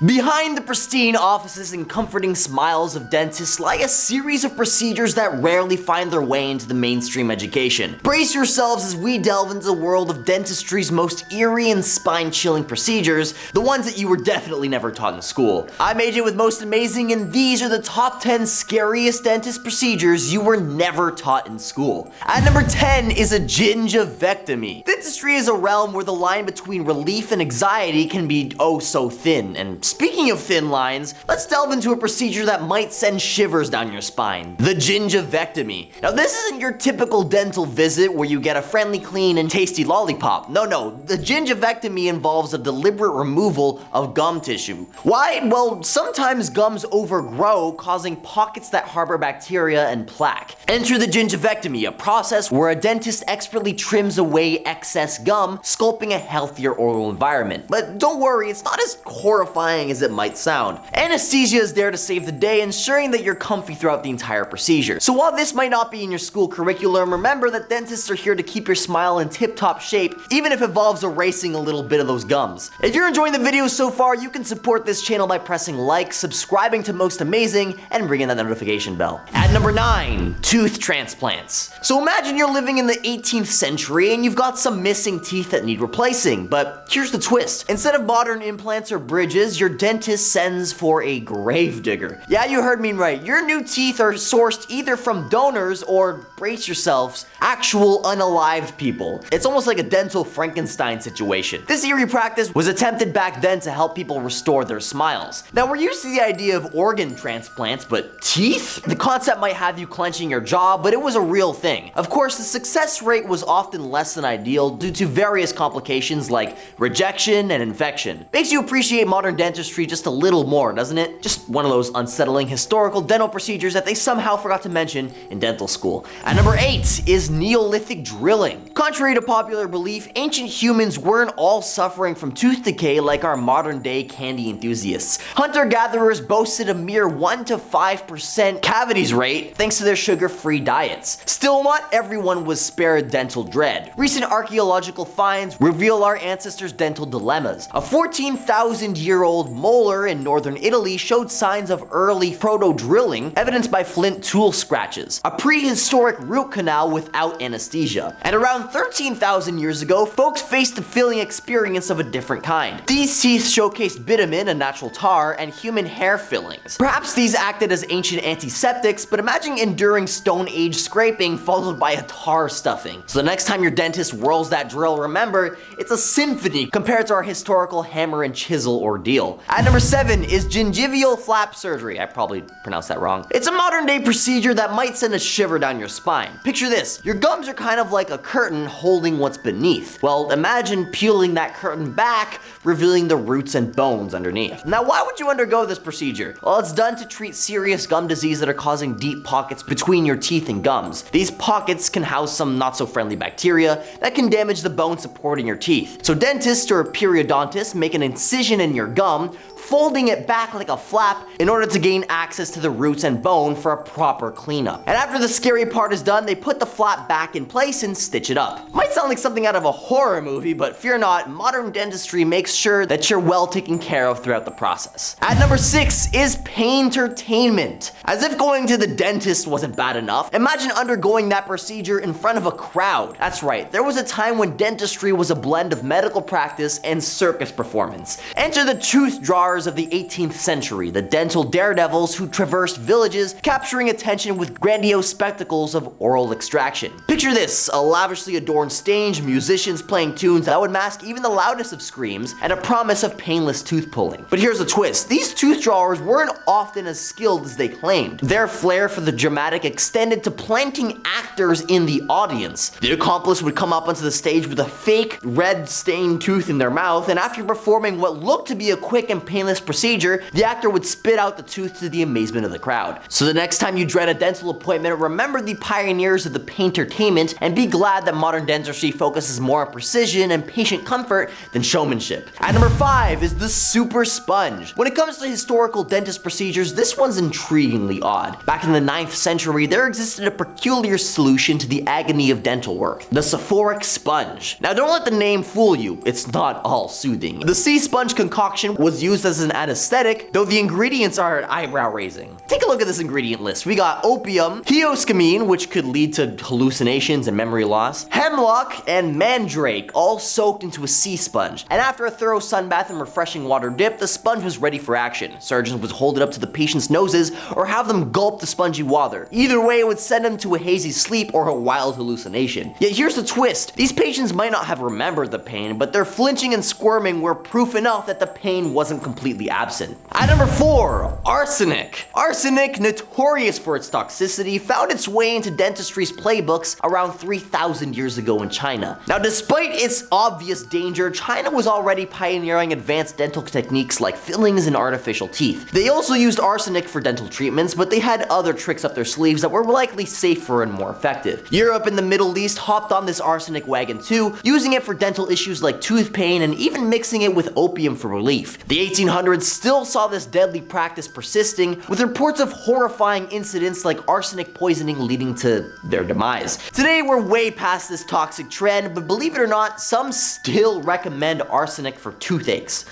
Behind the pristine offices and comforting smiles of dentists lie a series of procedures that rarely find their way into the mainstream education. Brace yourselves as we delve into the world of dentistry's most eerie and spine-chilling procedures, the ones that you were definitely never taught in school. I'm AJ with Most Amazing, and these are the top 10 scariest dentist procedures you were never taught in school. At number 10 is a gingivectomy. Dentistry is a realm where the line between relief and anxiety can be oh so thin, and speaking of thin lines, let's delve into a procedure that might send shivers down your spine. The gingivectomy. Now this isn't your typical dental visit where you get a friendly, clean, and tasty lollipop. No, the gingivectomy involves a deliberate removal of gum tissue. Why? Well, sometimes gums overgrow, causing pockets that harbor bacteria and plaque. Enter the gingivectomy, a process where a dentist expertly trims away excess gum, sculpting a healthier oral environment. But don't worry, it's not as horrifying as it might sound. Anesthesia is there to save the day, ensuring that you're comfy throughout the entire procedure. So while this might not be in your school curriculum, remember that dentists are here to keep your smile in tip-top shape, even if it involves erasing a little bit of those gums. If you're enjoying the video so far, you can support this channel by pressing like, subscribing to Most Amazing, and ringing that notification bell. At number 9, tooth transplants. So imagine you're living in the 18th century and you've got some missing teeth that need replacing, but here's the twist. Instead of modern implants or bridges, your dentist sends for a gravedigger. Yeah, you heard me right. Your new teeth are sourced either from donors or, brace yourselves, actual unalived people. It's almost like a dental Frankenstein situation. This eerie practice was attempted back then to help people restore their smiles. Now, we're used to the idea of organ transplants, but teeth? The concept might have you clenching your jaw, but it was a real thing. Of course, the success rate was often less than ideal due to various complications like rejection and infection. Makes you appreciate modern dentistry just a little more, doesn't it? Just one of those unsettling historical dental procedures that they somehow forgot to mention in dental school. At number 8 is Neolithic drilling. Contrary to popular belief, ancient humans weren't all suffering from tooth decay like our modern day candy enthusiasts. Hunter-gatherers boasted a mere 1 to 5% cavities rate thanks to their sugar-free diets. Still, not everyone was spared dental dread. Recent archaeological finds reveal our ancestors' dental dilemmas. A 14,000-year-old molar in northern Italy showed signs of early proto-drilling, evidenced by flint tool scratches. A prehistoric root canal without anesthesia. And around 13,000 years ago, folks faced the filling experience of a different kind. These teeth showcased bitumen, a natural tar, and human hair fillings. Perhaps these acted as ancient antiseptics, but imagine enduring Stone Age scraping followed by a tar stuffing. So the next time your dentist whirls that drill, remember, it's a symphony compared to our historical hammer and chisel ordeal. At number 7 is gingival flap surgery. I probably pronounced that wrong. It's a modern day procedure that might send a shiver down your spine. Picture this, your gums are kind of like a curtain holding what's beneath. Well, imagine peeling that curtain back, revealing the roots and bones underneath. Now, why would you undergo this procedure? Well, it's done to treat serious gum disease that are causing deep pockets between your teeth and gums. These pockets can house some not so friendly bacteria that can damage the bone supporting your teeth. So dentists or periodontists make an incision in your gum, folding it back like a flap in order to gain access to the roots and bone for a proper cleanup. And after the scary part is done, they put the flap back in place and stitch it up. Might sound like something out of a horror movie, but fear not, modern dentistry makes sure that you're well taken care of throughout the process. At number 6 is paintertainment. As if going to the dentist wasn't bad enough, imagine undergoing that procedure in front of a crowd. That's right, there was a time when dentistry was a blend of medical practice and circus performance. Enter the tooth drawers of the 18th century, the dental daredevils who traversed villages, capturing attention with grandiose spectacles of oral extraction. Picture this, a lavishly adorned stage, musicians playing tunes that would mask even the loudest of screams, and a promise of painless tooth pulling. But here's the twist, these tooth drawers weren't often as skilled as they claimed. Their flair for the dramatic extended to planting actors in the audience. The accomplice would come up onto the stage with a fake red stained tooth in their mouth, and after performing what looked to be a quick and painless procedure, the actor would spit out the tooth to the amazement of the crowd. So the next time you dread a dental appointment, remember the pioneers of the paintertainment and be glad that modern dentistry focuses more on precision and patient comfort than showmanship. At number 5 is the super sponge. When it comes to historical dentist procedures, this one's intriguingly odd. Back in the 9th century, there existed a peculiar solution to the agony of dental work, the sephoric sponge. Now don't let the name fool you, it's not all soothing. The sea sponge concoction was used as as an anesthetic, though the ingredients are eyebrow-raising. Take a look at this ingredient list. We got opium, hioscamine, which could lead to hallucinations and memory loss, hemlock, and mandrake, all soaked into a sea sponge. And after a thorough sunbath and refreshing water dip, the sponge was ready for action. Surgeons would hold it up to the patient's noses or have them gulp the spongy water. Either way, it would send them to a hazy sleep or a wild hallucination. Yet here's the twist. These patients might not have remembered the pain, but their flinching and squirming were proof enough that the pain wasn't completely absent. At number 4, arsenic. Arsenic, notorious for its toxicity, found its way into dentistry's playbooks around 3,000 years ago in China. Now, despite its obvious danger, China was already pioneering advanced dental techniques like fillings and artificial teeth. They also used arsenic for dental treatments, but they had other tricks up their sleeves that were likely safer and more effective. Europe and the Middle East hopped on this arsenic wagon too, using it for dental issues like tooth pain and even mixing it with opium for relief. The 1800s still saw this deadly practice persisting, with reports of horrifying incidents like arsenic poisoning leading to their demise. Today we're way past this toxic trend, but believe it or not, some still recommend arsenic for toothaches.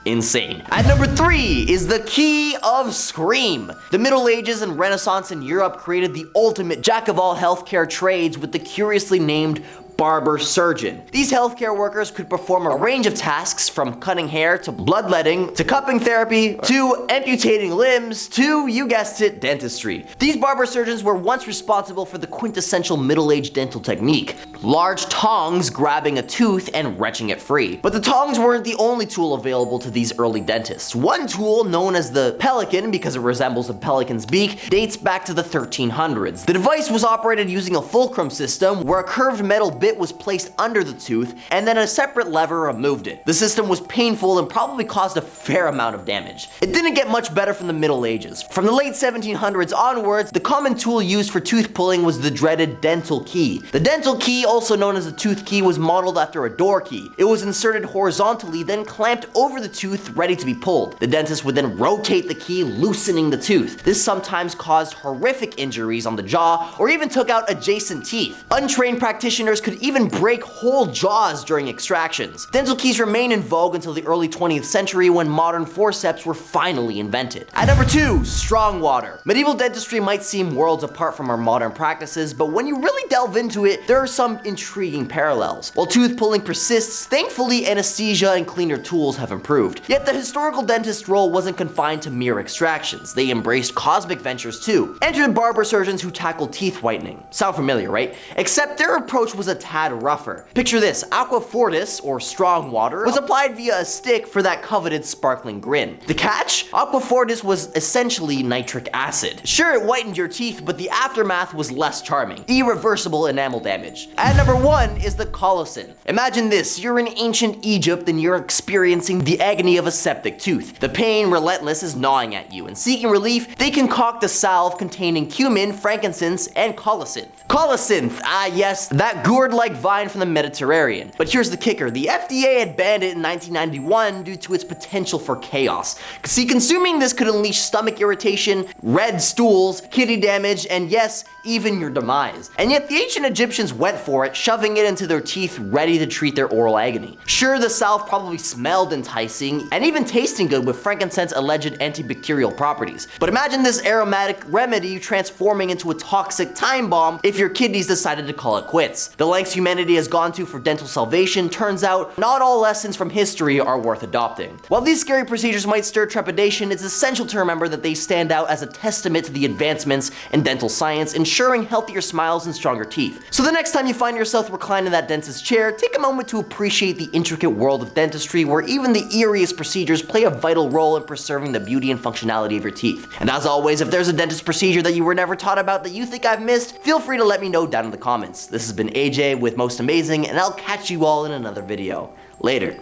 Insane. At number 3 is the key of scream. The Middle Ages and Renaissance in Europe created the ultimate jack of all healthcare trades with the curiously named barber surgeon. These healthcare workers could perform a range of tasks from cutting hair to bloodletting to cupping therapy to amputating limbs to, you guessed it, dentistry. These barber surgeons were once responsible for the quintessential middle-aged dental technique: large tongs grabbing a tooth and wrenching it free. But the tongs weren't the only tool available to these early dentists. One tool, known as the pelican because it resembles a pelican's beak, dates back to the 1300s. The device was operated using a fulcrum system where a curved metal bit was placed under the tooth and then a separate lever removed it. The system was painful and probably caused a fair amount of damage. It didn't get much better from the Middle Ages. From the late 1700s onwards, the common tool used for tooth pulling was the dreaded dental key. The dental key, also known as a tooth key, was modeled after a door key. It was inserted horizontally, then clamped over the tooth, ready to be pulled. The dentist would then rotate the key, loosening the tooth. This sometimes caused horrific injuries on the jaw or even took out adjacent teeth. Untrained practitioners could even break whole jaws during extractions. Dental keys remained in vogue until the early 20th century when modern forceps were finally invented. At number 2, strong water. Medieval dentistry might seem worlds apart from our modern practices, but when you really delve into it, there are some intriguing parallels. While tooth pulling persists, thankfully anesthesia and cleaner tools have improved. Yet the historical dentist role wasn't confined to mere extractions. They embraced cosmic ventures too. Enter barber surgeons who tackled teeth whitening. Sound familiar, right? Except their approach was a tad rougher. Picture this: aqua fortis, or strong water, was applied via a stick for that coveted sparkling grin. The catch? Aqua fortis was essentially nitric acid. Sure, it whitened your teeth, but the aftermath was less charming. Irreversible enamel damage. At number 1 is the Colocynth. Imagine this: you're in ancient Egypt and you're experiencing the agony of a septic tooth. The pain, relentless, is gnawing at you, and seeking relief, they concoct a salve containing cumin, frankincense, and colocynth. Colocynth, ah yes, that gourd-like vine from the Mediterranean. But here's the kicker: the FDA had banned it in 1991 due to its potential for chaos. See, consuming this could unleash stomach irritation, red stools, kidney damage, and yes, even your demise. And yet the ancient Egyptians went for it, shoving it into their teeth ready to treat their oral agony. Sure, the salve probably smelled enticing and even tasting good with frankincense's alleged antibacterial properties. But imagine this aromatic remedy transforming into a toxic time bomb if your kidneys decided to call it quits. The lengths humanity has gone to for dental salvation, turns out not all lessons from history are worth adopting. While these scary procedures might stir trepidation, it's essential to remember that they stand out as a testament to the advancements in dental science, ensuring healthier smiles and stronger teeth. So the next time you find yourself reclined in that dentist's chair, take a moment to appreciate the intricate world of dentistry, where even the eeriest procedures play a vital role in preserving the beauty and functionality of your teeth. And as always, if there's a dentist procedure that you were never taught about that you think I've missed, feel free to let me know down in the comments. This has been AJ with Most Amazing, and I'll catch you all in another video. Later.